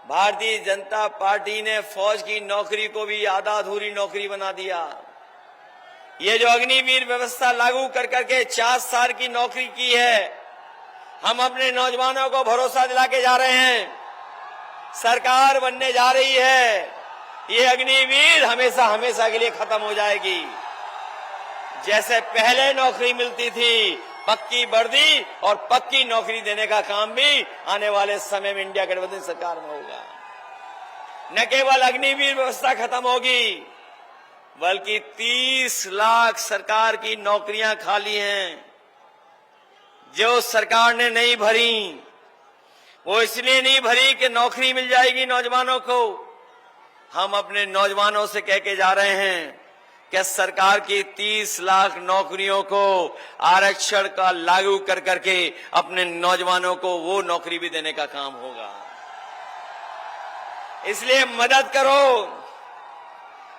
भारतीय जनता पार्टी ने फौज की नौकरी को भी आधा अधूरी नौकरी बना दिया। ये जो अग्निवीर व्यवस्था लागू कर करके 4 साल की नौकरी की है, हम अपने नौजवानों को भरोसा दिला के जा रहे हैं, सरकार बनने जा रही है, ये अग्निवीर हमेशा हमेशा के लिए खत्म हो जाएगी। जैसे पहले नौकरी मिलती थी, पक्की वर्दी और पक्की नौकरी देने का काम भी आने वाले समय में इंडिया गठबंधन सरकार में होगा। न केवल अग्निवीर व्यवस्था खत्म होगी, बल्कि 30 लाख सरकार की नौकरियां खाली हैं जो सरकार ने नहीं भरी। वो इसलिए नहीं भरी कि नौकरी मिल जाएगी नौजवानों को। हम अपने नौजवानों से कह के जा रहे हैं कि सरकार की 30 लाख नौकरियों को आरक्षण का लागू कर करके अपने नौजवानों को वो नौकरी भी देने का काम होगा। इसलिए मदद करो,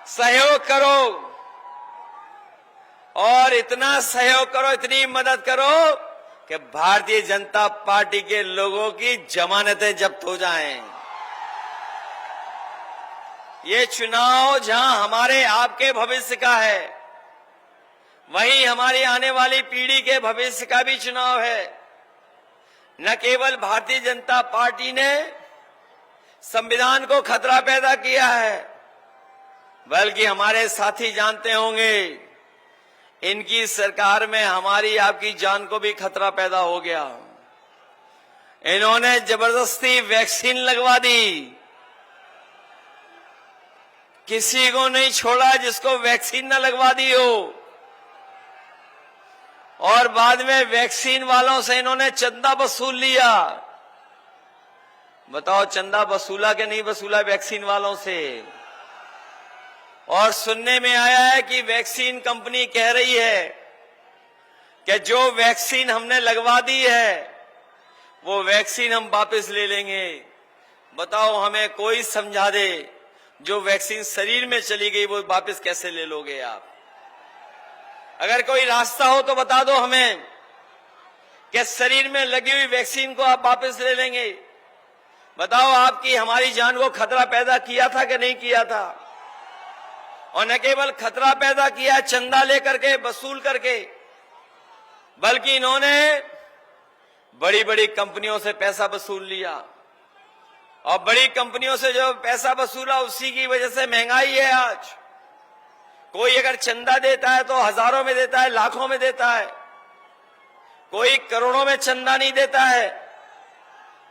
सहयोग करो, और इतना सहयोग करो, इतनी मदद करो कि भारतीय जनता पार्टी के लोगों की जमानतें जब्त हो जाएं। ये चुनाव जहां हमारे आपके भविष्य का है, वहीं हमारी आने वाली पीढ़ी के भविष्य का भी चुनाव है। न केवल भारतीय जनता पार्टी ने संविधान को खतरा पैदा किया है, बल्कि हमारे साथी जानते होंगे, इनकी सरकार में हमारी आपकी जान को भी खतरा पैदा हो गया। इन्होंने जबरदस्ती वैक्सीन लगवा दी, किसी को नहीं छोड़ा जिसको वैक्सीन न लगवा दी हो। और बाद में वैक्सीन वालों से इन्होंने चंदा वसूल लिया। बताओ, चंदा वसूला कि नहीं वसूला वैक्सीन वालों से? और सुनने में आया है कि वैक्सीन कंपनी कह रही है कि जो वैक्सीन हमने लगवा दी है वो वैक्सीन हम वापस ले लेंगे। बताओ, हमें कोई समझा दे, जो वैक्सीन शरीर में चली गई वो वापस कैसे ले लोगे आप? अगर कोई रास्ता हो तो बता दो हमें कि शरीर में लगी हुई वैक्सीन को आप वापस ले लेंगे। बताओ, आपकी हमारी जान को खतरा पैदा किया था कि नहीं किया था? और न केवल खतरा पैदा किया चंदा लेकर के, वसूल करके, बल्कि इन्होंने बड़ी बड़ी कंपनियों से पैसा वसूल लिया। और बड़ी कंपनियों से जो पैसा वसूला उसी की वजह से महंगाई है आज। कोई अगर चंदा देता है तो हजारों में देता है, लाखों में देता है, कोई करोड़ों में चंदा नहीं देता है।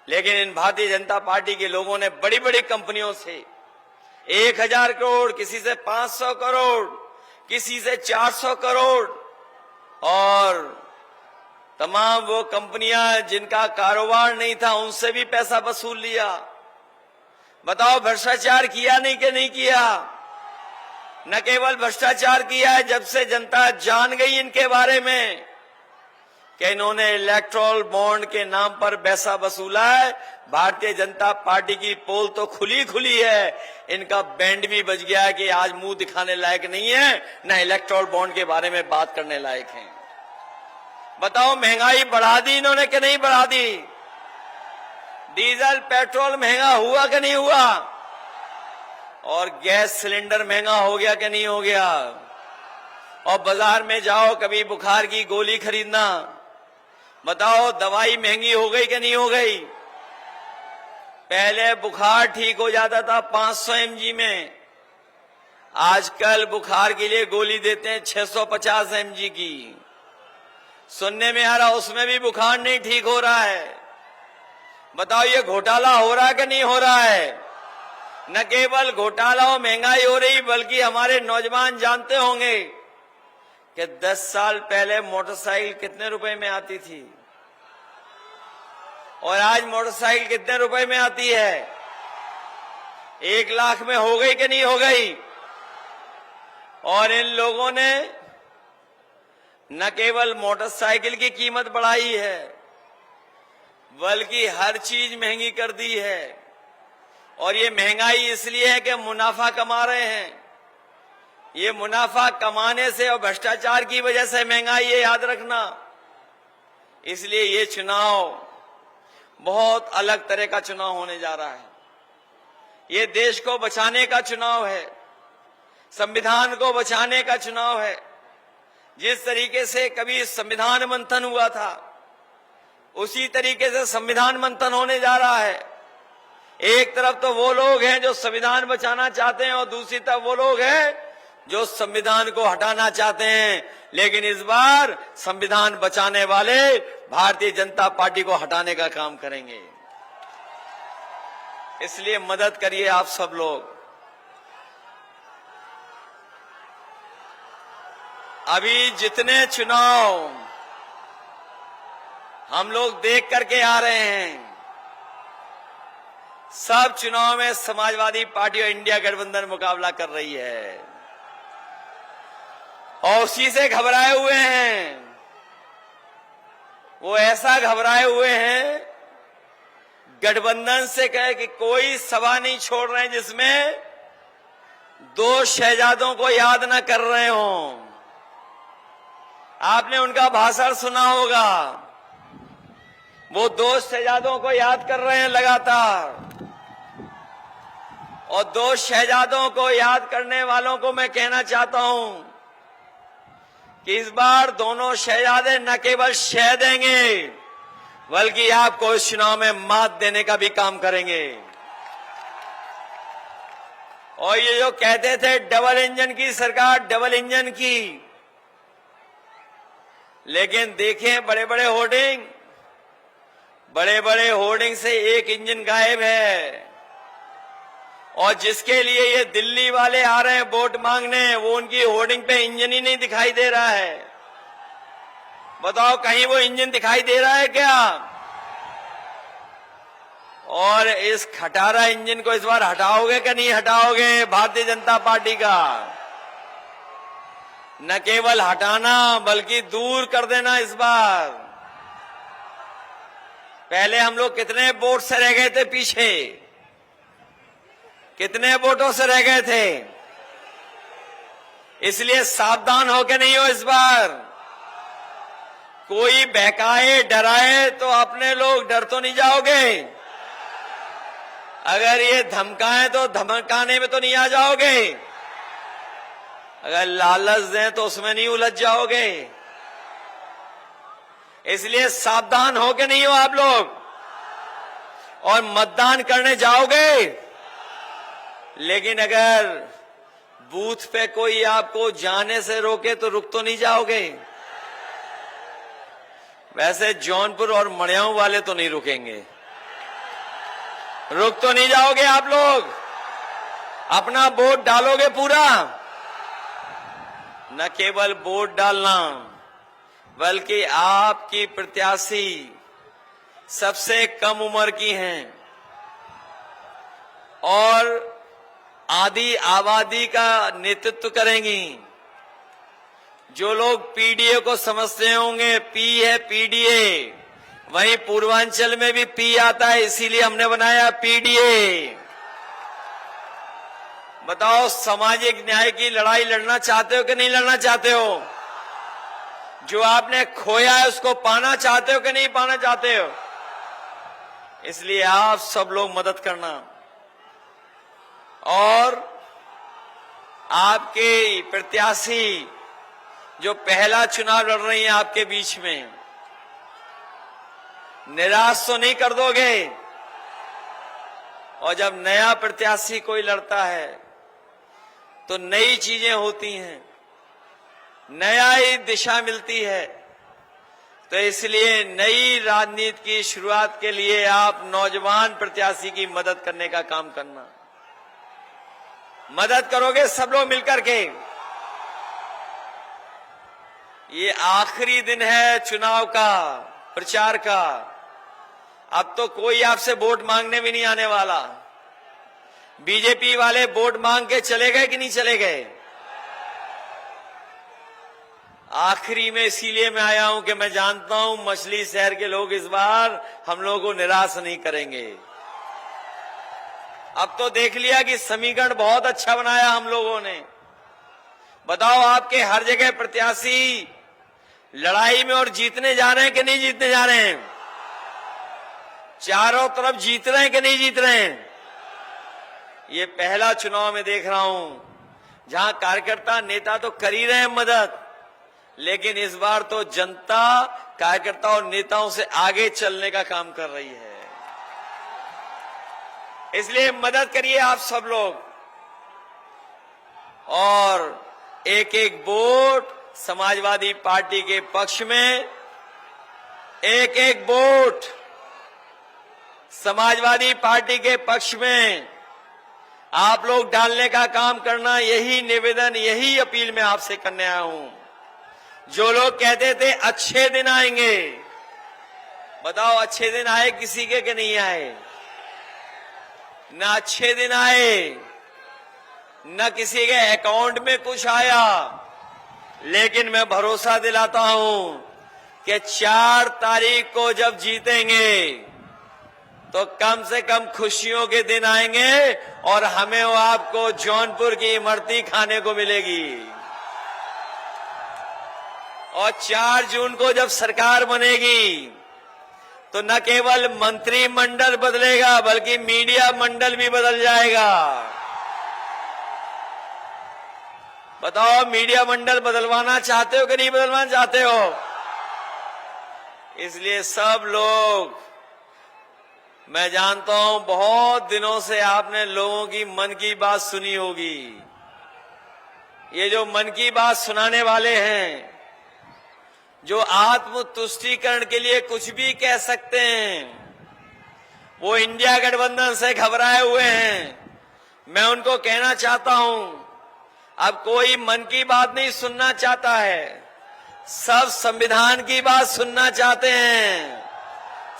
लेकिन इन भारतीय जनता पार्टी के लोगों ने बड़ी बड़ी कंपनियों से 1000 करोड़, किसी से 500 करोड़, किसी से 400 करोड़, और तमाम वो कंपनियां जिनका कारोबार नहीं था उनसे भी पैसा वसूल लिया। बताओ, भ्रष्टाचार किया नहीं कि नहीं किया? न केवल भ्रष्टाचार किया है, जब से जनता जान गई इनके बारे में कि इन्होंने इलेक्टोरल बॉन्ड के नाम पर पैसा वसूला है, भारतीय जनता पार्टी की पोल तो खुली खुली है। इनका बैंड भी बज गया है कि आज मुंह दिखाने लायक नहीं है, न इलेक्टोरल बॉन्ड के बारे में बात करने लायक है। बताओ, महंगाई बढ़ा दी इन्होंने कि नहीं बढ़ा दी? डीजल पेट्रोल महंगा हुआ कि नहीं हुआ? और गैस सिलेंडर महंगा हो गया कि नहीं हो गया? और बाजार में जाओ, कभी बुखार की गोली खरीदना, बताओ दवाई महंगी हो गई कि नहीं हो गई? पहले बुखार ठीक हो जाता था 500 mg में, आजकल बुखार के लिए गोली देते हैं 650 mg की। सुनने में आ रहा उसमें भी बुखार नहीं ठीक हो रहा है। बताओ, ये घोटाला हो रहा है कि नहीं हो रहा है? न केवल घोटाला और महंगाई हो रही, बल्कि हमारे नौजवान जानते होंगे कि 10 साल पहले मोटरसाइकिल कितने रुपए में आती थी और आज मोटरसाइकिल कितने रुपए में आती है? 1 लाख में हो गई कि नहीं हो गई? और इन लोगों ने न केवल मोटरसाइकिल की कीमत बढ़ाई है, बल्कि हर चीज महंगी कर दी है। और ये महंगाई इसलिए है कि मुनाफा कमा रहे हैं। ये मुनाफा कमाने से और भ्रष्टाचार की वजह से महंगाई है, याद रखना। इसलिए ये चुनाव बहुत अलग तरह का चुनाव होने जा रहा है। ये देश को बचाने का चुनाव है, संविधान को बचाने का चुनाव है। जिस तरीके से कभी संविधान मंथन हुआ था, उसी तरीके से संविधान मंथन होने जा रहा है। एक तरफ तो वो लोग हैं जो संविधान बचाना चाहते हैं और दूसरी तरफ वो लोग हैं जो संविधान को हटाना चाहते हैं। लेकिन इस बार संविधान बचाने वाले भारतीय जनता पार्टी को हटाने का काम करेंगे। इसलिए मदद करिए आप सब लोग। अभी जितने चुनाव हम लोग देख करके आ रहे हैं, सब चुनाव में समाजवादी पार्टी और इंडिया गठबंधन मुकाबला कर रही है और उसी से घबराए हुए हैं। वो ऐसा घबराए हुए हैं, गठबंधन से कहे कि कोई सभा नहीं छोड़ रहे हैं जिसमें 2 शहजादों को याद न कर रहे हों। आपने उनका भाषण सुना होगा, वो 2 शहजादों को याद कर रहे हैं लगातार। और 2 शहजादों को याद करने वालों को मैं कहना चाहता हूं कि इस बार दोनों शहजादे न केवल शह देंगे, बल्कि आपको इस चुनाव में मात देने का भी काम करेंगे। और ये जो कहते थे डबल इंजन की सरकार, डबल इंजन की, लेकिन देखें बड़े बड़े होर्डिंग से एक इंजन गायब है। और जिसके लिए ये दिल्ली वाले आ रहे हैं वोट मांगने, वो उनकी होर्डिंग पे इंजन ही नहीं दिखाई दे रहा है। बताओ कहीं वो इंजन दिखाई दे रहा है क्या? और इस खटारा इंजन को इस बार हटाओगे कि नहीं हटाओगे भारतीय जनता पार्टी का? न केवल हटाना बल्कि दूर कर देना इस बार। पहले हम लोग कितने वोट से रह गए थे पीछे, कितने वोटों से रह गए थे। इसलिए सावधान होके नहीं हो इस बार। कोई बहकाए डराए तो अपने लोग डर तो नहीं जाओगे। अगर ये धमकाएं तो धमकाने में तो नहीं आ जाओगे। अगर लालच दें तो उसमें नहीं उलझ जाओगे। इसलिए सावधान होके नहीं हो आप लोग। और मतदान करने जाओगे, लेकिन अगर बूथ पे कोई आपको जाने से रोके तो रुक तो नहीं जाओगे। वैसे जौनपुर और मड़ियाऊ वाले तो नहीं रुकेंगे, रुक तो नहीं जाओगे आप लोग। अपना वोट डालोगे पूरा। न केवल वोट डालना, बल्कि आपकी प्रत्याशी सबसे कम उम्र की हैं और आधी आबादी का नेतृत्व करेंगी। जो लोग पीडीए को समझते होंगे, पी है पीडीए, वहीं पूर्वांचल में भी पी आता है, इसीलिए हमने बनाया पीडीए। बताओ सामाजिक न्याय की लड़ाई लड़ना चाहते हो कि नहीं लड़ना चाहते हो? जो आपने खोया है उसको पाना चाहते हो कि नहीं पाना चाहते हो? इसलिए आप सब लोग मदद करना। और आपके प्रत्याशी जो पहला चुनाव लड़ रही हैं आपके बीच में, निराश तो नहीं कर दोगे। और जब नया प्रत्याशी कोई लड़ता है तो नई चीजें होती हैं, नया ही दिशा मिलती है। तो इसलिए नई राजनीति की शुरुआत के लिए आप नौजवान प्रत्याशी की मदद करने का काम करना। मदद करोगे सब लोग मिलकर के। ये आखिरी दिन है चुनाव का, प्रचार का। अब तो कोई आपसे वोट मांगने भी नहीं आने वाला। बीजेपी वाले वोट मांग के चले गए कि नहीं चले गए? आखिरी में इसीलिए मैं आया हूं कि मैं जानता हूं मछली शहर के लोग इस बार हम लोगों को निराश नहीं करेंगे। अब तो देख लिया कि समीकरण बहुत अच्छा बनाया हम लोगों ने। बताओ, आपके हर जगह प्रत्याशी लड़ाई में और जीतने जा रहे हैं कि नहीं जीतने जा रहे हैं? चारों तरफ जीत रहे हैं कि नहीं जीत रहे हैं? ये पहला चुनाव में देख रहा हूं जहां कार्यकर्ता नेता तो कर ही रहे हैं मदद, लेकिन इस बार तो जनता कार्यकर्ता और नेताओं से आगे चलने का काम कर रही है। इसलिए मदद करिए आप सब लोग, और एक एक वोट समाजवादी पार्टी के पक्ष में, एक एक वोट समाजवादी पार्टी के पक्ष में आप लोग डालने का काम करना। यही निवेदन, यही अपील मैं आपसे करने आया हूं। जो लोग कहते थे अच्छे दिन आएंगे, बताओ अच्छे दिन आए किसी के कि नहीं आए? ना अच्छे दिन आए, न किसी के अकाउंट में कुछ आया, लेकिन मैं भरोसा दिलाता हूं कि 4 तारीख को जब जीतेंगे तो कम से कम खुशियों के दिन आएंगे और हमें और आपको जौनपुर की इमरती खाने को मिलेगी। और 4 जून को जब सरकार बनेगी तो न केवल मंत्रिमंडल बदलेगा बल्कि मीडिया मंडल भी बदल जाएगा। बताओ, मीडिया मंडल बदलवाना चाहते हो कि नहीं बदलवाना चाहते हो? इसलिए सब लोग, मैं जानता हूं बहुत दिनों से आपने लोगों की मन की बात सुनी होगी। ये जो मन की बात सुनाने वाले हैं, जो आत्म तुष्टीकरण के लिए कुछ भी कह सकते हैं, वो इंडिया गठबंधन से घबराए हुए हैं। मैं उनको कहना चाहता हूं, अब कोई मन की बात नहीं सुनना चाहता है, सब संविधान की बात सुनना चाहते हैं,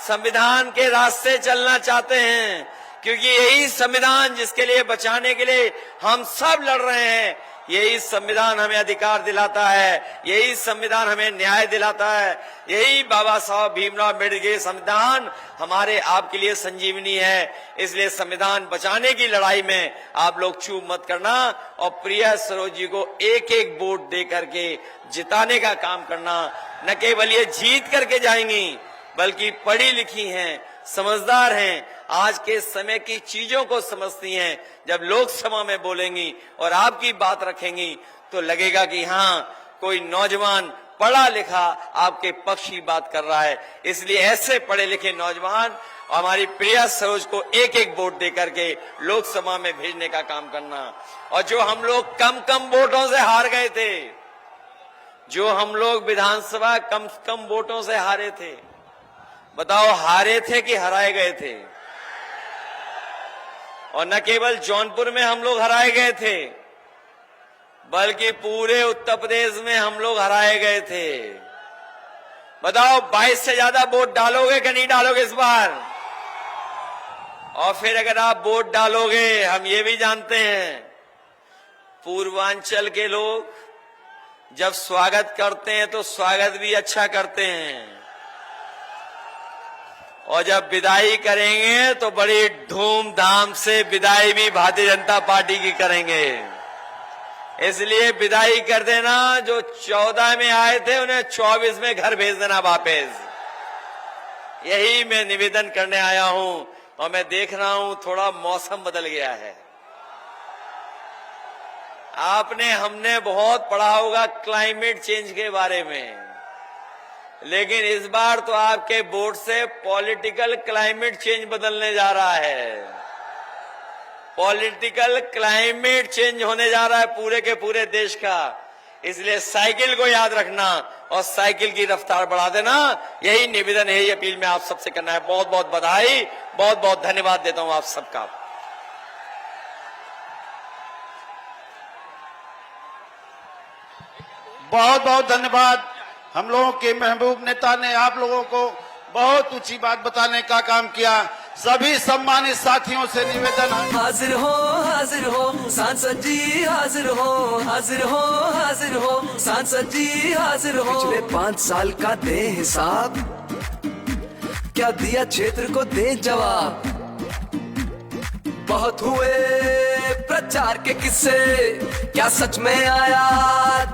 संविधान के रास्ते चलना चाहते हैं, क्योंकि यही संविधान जिसके लिए बचाने के लिए हम सब लड़ रहे हैं, यही संविधान हमें अधिकार दिलाता है, यही संविधान हमें न्याय दिलाता है, यही बाबा साहब भीमराव अम्बेडकर के संविधान हमारे आपके लिए संजीवनी है। इसलिए संविधान बचाने की लड़ाई में आप लोग चूक मत करना और प्रिया सरोज जी को एक एक वोट दे करके जिताने का काम करना। न केवल ये जीत करके जाएंगी बल्कि पढ़ी लिखी हैं, समझदार हैं, आज के समय की चीजों को समझती हैं। जब लोकसभा में बोलेंगी और आपकी बात रखेंगी तो लगेगा कि हाँ, कोई नौजवान पढ़ा लिखा आपके पक्ष की बात कर रहा है। इसलिए ऐसे पढ़े लिखे नौजवान हमारी प्रिया सरोज को एक एक वोट दे करके लोकसभा में भेजने का काम करना। और जो हम लोग कम कम वोटों से हार गए थे, जो हम लोग विधानसभा कम कम वोटों से हारे थे, बताओ हारे थे कि हराए गए थे? और न केवल जौनपुर में हम लोग हराए गए थे बल्कि पूरे उत्तर प्रदेश में हम लोग हराए गए थे। बताओ 22 से ज्यादा वोट डालोगे कि नहीं डालोगे इस बार? और फिर अगर आप वोट डालोगे, हम ये भी जानते हैं पूर्वांचल के लोग जब स्वागत करते हैं तो स्वागत भी अच्छा करते हैं, और जब विदाई करेंगे तो बड़ी धूमधाम से विदाई भी भारतीय जनता पार्टी की करेंगे। इसलिए विदाई कर देना, जो 14 में आए थे उन्हें 24 में घर भेज देना वापस। यही मैं निवेदन करने आया हूं। और मैं देख रहा हूं थोड़ा मौसम बदल गया है। हमने बहुत पढ़ा होगा क्लाइमेट चेंज के बारे में, लेकिन इस बार तो आपके वोट से पॉलिटिकल क्लाइमेट चेंज बदलने जा रहा है। पॉलिटिकल क्लाइमेट चेंज होने जा रहा है पूरे के पूरे देश का। इसलिए साइकिल को याद रखना और साइकिल की रफ्तार बढ़ा देना, यही निवेदन है, यही अपील में आप सबसे करना है। बहुत बहुत बधाई, बहुत बहुत धन्यवाद देता हूं आप सबका। बहुत बहुत धन्यवाद। हम लोगों के महबूब नेता ने आप लोगों को बहुत ऊंची बात बताने का काम किया। सभी सम्मानित साथियों से निवेदन है। हाजिर हो सांसद जी हाजिर हो हाजिर हो हाजिर हो सांसद जी हाजिर हो। पिछले 5 साल का दे हिसाब, क्या दिया क्षेत्र को दे जवाब। बहुत हुए प्रचार के किस्से, क्या सच में आया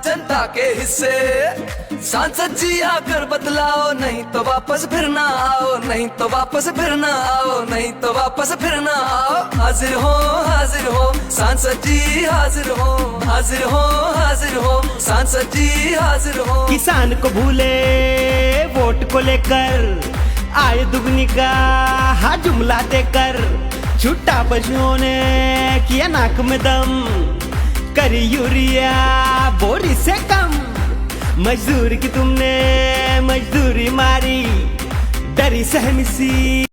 जनता के हिस्से। सांसद जी आकर बतलाओ, नहीं तो वापस फिर ना आओ, नहीं तो वापस फिर ना आओ, नहीं तो वापस फिर ना आओ। हाजिर हो सांसद जी हाजिर हो हाजिर हो हाजिर हो सांसद जी हाजिर हो। किसान को भूले वोट को लेकर, आय दुगनी का हा जुमला देकर, छुट्टा पशुओं ने किया नाक में दम, करी यूरिया बोरी से कम। मजदूर की तुमने मजदूरी मारी, डरी सहमी सी